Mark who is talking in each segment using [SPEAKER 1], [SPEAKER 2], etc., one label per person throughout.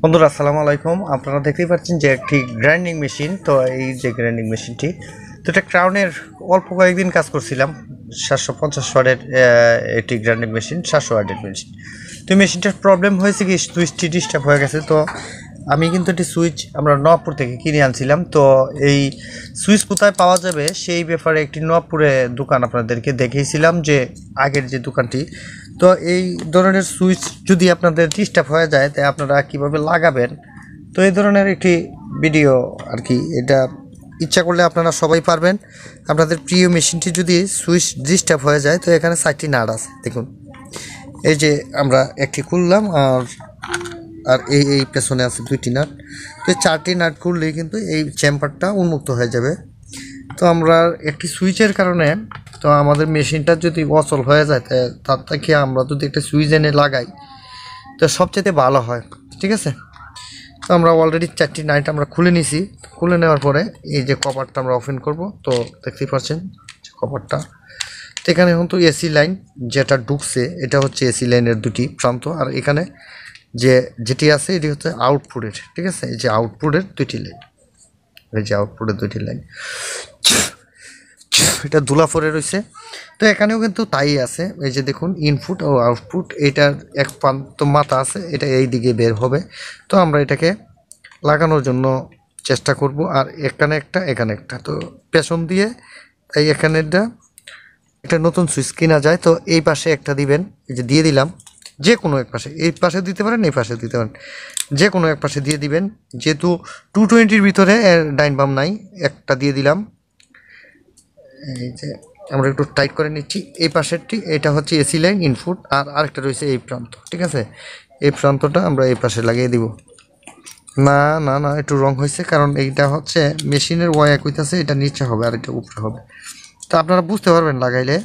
[SPEAKER 1] বন্ধুরা আসসালামু আলাইকুম। আপনারা দেখতেই পাচ্ছেন যে একটি গ্রাইন্ডিং মেশিন। তো এই যে গ্রাইন্ডিং মেশিনটি, তো এটা ক্রাউনের অল্প কয়েকদিন কাজ করছিলাম। 750 ওয়াটের একটি গ্রাইন্ডিং মেশিন, 700 ওয়াটের মেশিন। তো মেশিনটার প্রবলেম হয়েছে কি, সুইচটি ডিস্টার্ব হয়ে গেছে। তো আমি কিন্তু একটি সুইচ আমরা নবপুর থেকে কিনে আনছিলাম। তো এই সুইচ কোথায় পাওয়া যাবে সেই ব্যাপারে একটি নবপুরে দোকান আপনাদেরকে দেখিয়েছিলাম, যে আগের যে দোকানটি। তো এই ধরনের সুইচ যদি আপনাদের ডিস্টার্ব হয়ে যায়, তাই আপনারা কিভাবে লাগাবেন, তো এই ধরনের একটি ভিডিও আর কি। এটা ইচ্ছা করলে আপনারা সবাই পারবেন। আপনাদের প্রিয় মেশিনটি যদি সুইচ ডিস্টার্ব হয়ে যায়, তো এখানে 4টি নাট আছে দেখুন। এই যে আমরা একটি খুললাম, আর আর এই পেছনে আছে 2টি নাট। তো এই 4টি নাট খুললেই কিন্তু এই চেম্বারটা উন্মুক্ত হয়ে যাবে। তো আমরা একটি সুইচের কারণে, তো আমাদের মেশিনটা যদি অচল হয়ে যায়, তার থেকে আমরা যদি একটা সুইচ এনে লাগাই তো সবচেয়ে ভালো হয়, ঠিক আছে। তো আমরা অলরেডি 4টি নাট আমরা খুলে নিছি। খুলে নেওয়ার পরে এই যে কভারটা আমরা ওপেন করব। তো দেখতেই পাচ্ছেন কভারটা। তো এখানে কিন্তু এসি লাইন যেটা ঢুকছে, এটা হচ্ছে এসি লাইনের 2টি প্রান্ত। আর এখানে যেটি আছে এটি হচ্ছে আউটপুটের, ঠিক আছে। এই যে আউটপুটের 2টি লাইন, এই যে আউটপুটের 2টি লাইন, এটা ধুলা পড়ে রয়েছে। তো এখানেও কিন্তু তাই আছে। এই যে দেখুন, ইনপুট ও আউটপুট, এটার এক প্রান্ত মাথা আছে, এটা এই দিকে বের হবে। তো আমরা এটাকে লাগানোর জন্য চেষ্টা করব। আর এখানে একটা, তো পেছন দিয়ে এই এখানে একটা নতুন সুইচ কিনা যায়। তো এই পাশে একটা দিবেন, এই যে দিয়ে দিলাম। যে কোনো এক পাশে, এই পাশে দিতে পারেন, এই পাশে দিতে পারেন, যে কোনো এক পাশে দিয়ে দিবেন। যেহেতু 220-র ভিতরে ডাইন বাম নাই, একটা দিয়ে দিলাম। এই যে আমরা একটু টাইট করে নিচ্ছি। এই পাশেরটি, এটা হচ্ছে এসি লাইন ইনপুট, আর আরেকটা রয়েছে এই প্রান্ত, ঠিক আছে। এই প্রান্তটা আমরা এই পাশে লাগিয়ে দিব। না না না, একটু রং হয়েছে, কারণ এইটা হচ্ছে মেশিনের ওয়াই এক হইতেছে, এটা নিচে হবে আর এটা উপরে হবে। তো আপনারা বুঝতে পারবেন লাগাইলে।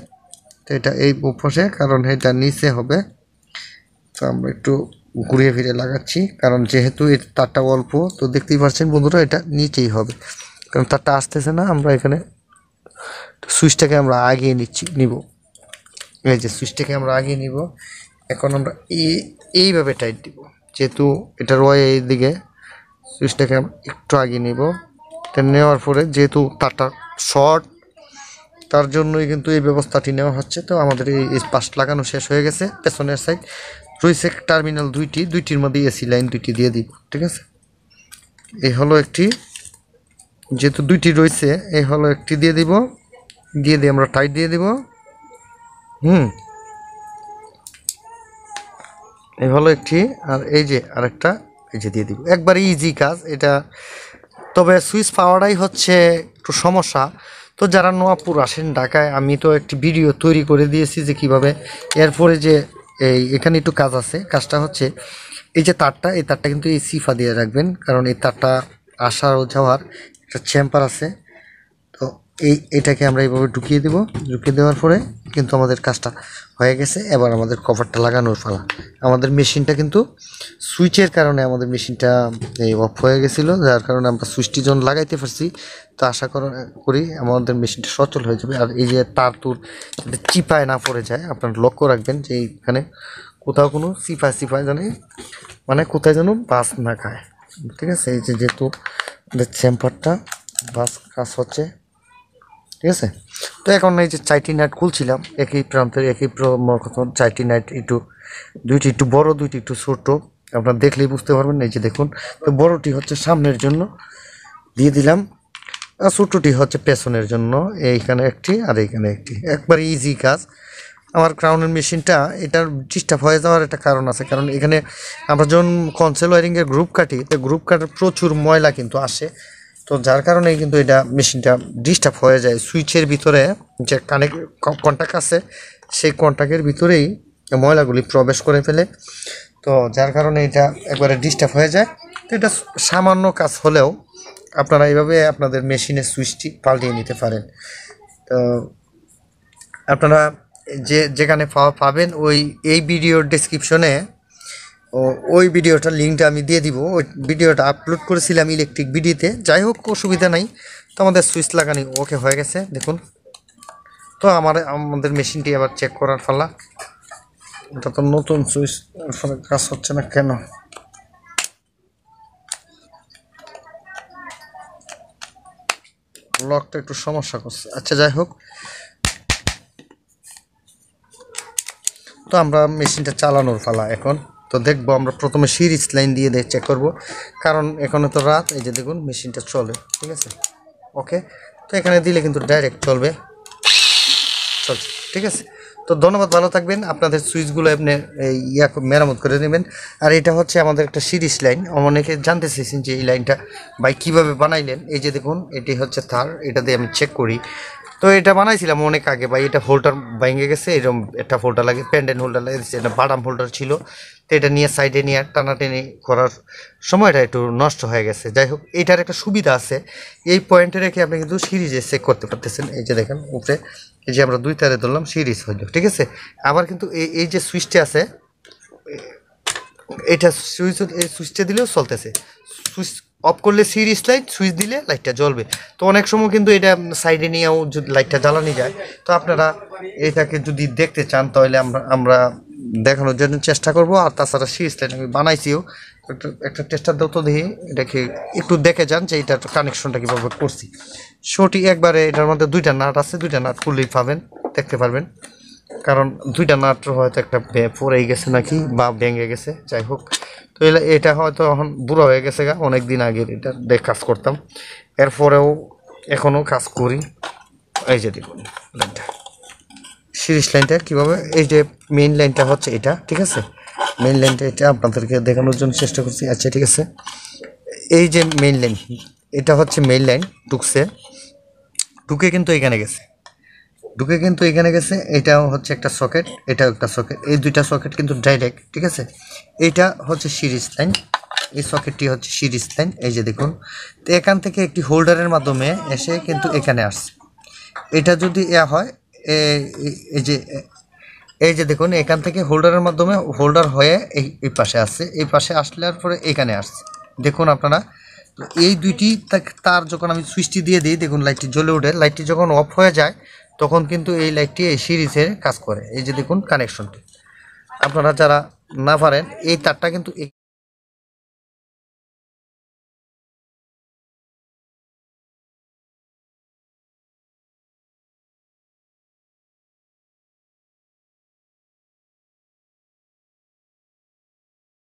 [SPEAKER 1] তো এটা এই উপরে, কারণ এটা নিচে হবে। তো আমরা একটু ঘুরিয়ে ফিরে লাগাচ্ছি, কারণ যেহেতু এই তারটা অল্প, তো দেখতেই পাচ্ছেন বন্ধুরা, এটা নিচেই হবে, কারণ তারটা আসতেছে না। আমরা এখানে সুইচটাকে আমরা আগিয়ে নিব। এই যে সুইচটাকে আমরা আগিয়ে নিব। এখন আমরা এইভাবে টাইট দিব, যেহেতু এটা রয়ে এই দিকে। সুইচটাকে আমরা একটু আগিয়ে নিব। এটা নেওয়ার পরে, যেহেতু তারটা শর্ট, তার জন্যই কিন্তু এই ব্যবস্থাটি নেওয়া হচ্ছে। তো আমাদের এই পাশ লাগানো শেষ হয়ে গেছে। পেছনের সাইড রয়েছে টার্মিনাল দুইটির মধ্যে এসি লাইন 2টি দিয়ে দিব, ঠিক আছে। এই হলো একটি, যেহেতু 2টি রয়েছে, এই হলো একটি দিয়ে দিব। দিয়ে আমরা টাইট দিয়ে দিব। এই হলো একটি, আর এই যে আরেকটা, এই যে দিয়ে দিব। একবারে ইজি কাজ এটা। তবে সুইচ পাওয়াটাই হচ্ছে একটু সমস্যা। তো যারা নোয়াপুর আসেন ঢাকায়, আমি তো একটি ভিডিও তৈরি করে দিয়েছি যে কিভাবে। এরপরে যে এখানে একটু কাজ আছে। কাজটা হচ্ছে এই যে তারটা, এই তারটা কিন্তু এই সিফা দিয়ে রাখবেন, কারণ এই তারটা আসার ও যাওয়ার একটা চেম্বার আছে। তো এটাকে আমরা এইভাবে ঢুকিয়ে দেব। ঢুকিয়ে দেওয়ার পরে কিন্তু আমাদের কাজটা হয়ে গেছে। এবার আমাদের কভারটা লাগানোর পালা। আমাদের মেশিনটা কিন্তু সুইচের কারণে আমাদের মেশিনটা এই অফ হয়ে গেছিলো, যার কারণে আমরা সুইচটি যখন লাগাইতে পারছি। তো আশা করি আমাদের মেশিনটা সচল হয়ে যাবে। আর এই যে তার তুর চিপায় না পড়ে যায়, আপনারা লক্ষ্য রাখবেন যে এইখানে কোথাও কোনো চিপায় জানে, মানে কোথায় যেন বাস না খায়, ঠিক আছে। এই যে যেহেতু চেম্বারটা বাস কাজ হচ্ছে, ঠিক আছে। তো এখন এই যে 4টি নাট খুলছিলাম, একই প্রান্তের একই 4টি নাট, দুইটি একটু বড়, দুইটি একটু ছোট। আপনারা দেখলেই বুঝতে পারবেন। এই যে দেখুন, তো বড়টি হচ্ছে সামনের জন্য দিয়ে দিলাম, আর ছোটটি হচ্ছে পেছনের জন্য। এইখানে একটি আর এইখানে একটি, একবারে ইজি কাজ। আমার ক্রাউনের মেশিনটা এটার ডিস্টার্ব হয়ে যাওয়ার একটা কারণ আছে, কারণ এখানে আমরা যখন কনসেল ওয়ারিংয়ের গ্রুপ কাটি, তো গ্রুপ কাটার প্রচুর ময়লা কিন্তু আসে। তো যার কারণে কিন্তু এটা মেশিনটা ডিস্টার্ব হয়ে যায়। সুইচের ভিতরে যে কন্ট্যাক্ট আছে, সেই কন্ট্যাক্টের ভিতরেই ময়লাগুলি প্রবেশ করে ফেলে। তো যার কারণে এটা একবারে ডিস্টার্ব হয়ে যায়। তো এটা সামান্য কাজ হলেও আপনারা এইভাবে আপনাদের মেশিনের সুইচটি পাল্টিয়ে নিতে পারেন। তো আপনারা যেখানে পাবেন এই ভিডিওর ডেসক্রিপশনে ওই ভিডিওটার লিঙ্কটা আমি দিয়ে দিব। ওই ভিডিওটা আপলোড করেছিলাম ইলেকট্রিক ভিডিওতে। যাই হোক, অসুবিধা নাই। তো আমাদের সুইচ লাগানি ওকে হয়ে গেছে দেখুন। তো আমাদের মেশিনটি আবার চেক করার পালা। এটা তো নতুন সুইচ, কাজ হচ্ছে না কেন? লকটা একটু সমস্যা করছে। আচ্ছা যাই হোক, তো আমরা মেশিনটা চালানোর পালা এখন। তো দেখবো আমরা প্রথমে সিরিজ লাইন দিয়ে চেক করব, কারণ এখানে তো রাত। এই যে দেখুন মেশিনটা চলে, ঠিক আছে। ওকে, তো এখানে দিলে কিন্তু ডাইরেক্ট চলবে, চলছে, ঠিক আছে। তো ধন্যবাদ, ভালো থাকবেন। আপনাদের সুইচগুলো আপনি মেরামত করে নেবেন। আর এটা হচ্ছে আমাদের একটা সিরিজ লাইন। অনেকে জানতে চেয়েছেন যে এই লাইনটা ভাই কীভাবে বানাইলেন। এই যে দেখুন এটি হচ্ছে তার, এটা দিয়ে আমি চেক করি। তো এটা বানাইছিলাম অনেক আগে ভাই, এটা হোল্ডার ভেঙে গেছে, এরকম একটা হোল্ডার লাগে, পেন্ডেন্ট হোল্ডার লাগে, এটা বাদাম হোল্ডার ছিল। তো এটা নিয়ে সাইডে নিয়ে টানাটানি করার সময়টা একটু নষ্ট হয়ে গেছে। যাই হোক, এইটার একটা সুবিধা আছে, এই পয়েন্টে রেখে আপনি কিন্তু সিরিজে চেক করতে পারতেছেন। এই যে দেখেন উপরে, এই যে আমরা 2 তারে ধরলাম, সিরিজ হইল, ঠিক আছে। আবার কিন্তু এই যে সুইচটা আছে, এটা এই সুইচটা দিলেও চলতেছে। সুইচ অফ করলে সিরিজ লাইট, সুইচ দিলে লাইটটা জ্বলবে। তো অনেক সময় কিন্তু এটা সাইডে নিয়েও যদি লাইটটা জ্বালানি যায়, তো আপনারা এটাকে যদি দেখতে চান তাহলে আমরা দেখানোর জন্য চেষ্টা করব। আর তাছাড়া সিরিজ লাইট আমি বানাইছিও, একটা টেস্টার দাও তো দেখি, এটাকে একটু দেখে যান যে এটার কানেকশনটা কীভাবে করছি। সঠিক একবারে এটার মধ্যে 2টা নাট আছে, 2টা নাট খুললেই পাবেন, দেখতে পারবেন। কারণ 2টা নাট হয়তো একটা পড়েই গেছে নাকি বা ভেঙে গেছে, যাই হোক। তো এটা হয়তো এখন বুড়ো হয়ে গেছে গা, অনেক দিন আগের এটা দেখ কাজ করতাম, এরপরেও এখনও কাজ করি। এই যে দেখুন লাইনটা, সিরিজ লাইনটা কীভাবে, এই যে মেইন লাইনটা হচ্ছে এটা, ঠিক আছে। মেইন লাইনটা এটা আপনাদেরকে দেখানোর জন্য চেষ্টা করছি। আচ্ছা ঠিক আছে, এই যে মেইন লাইন, এটা হচ্ছে মেইন লাইন ঢুকছে, ঢুকে কিন্তু এখানে গেছে, এটাও হচ্ছে একটা সকেট, এটাও একটা সকেট, এই 2টা সকেট কিন্তু ডাইরেক্ট, ঠিক আছে। এইটা হচ্ছে সিরিজ লাইন, এই সকেটটি হচ্ছে সিরিজ লাইন। এই যে দেখুন, তো এখান থেকে একটি হোল্ডারের মাধ্যমে এসে কিন্তু এখানে আসছে। এটা যদি হয় এই যে দেখুন, এখান থেকে হোল্ডারের মাধ্যমে হোল্ডার হয়ে এই পাশে আসছে, এই পাশে আসলার পরে এখানে আসছে, দেখুন আপনারা। তো এই 2টি তার যখন আমি সুইচটি দিয়ে দিই, দেখুন লাইটটি জ্বলে ওঠে। লাইটটি যখন অফ হয়ে যায় তখন কিন্তু এই লাইটটি এই সিরিজের কাজ করে। এই যে দেখুন কানেকশনটি, আপনারা যারা না পারেন এই তারটা কিন্তু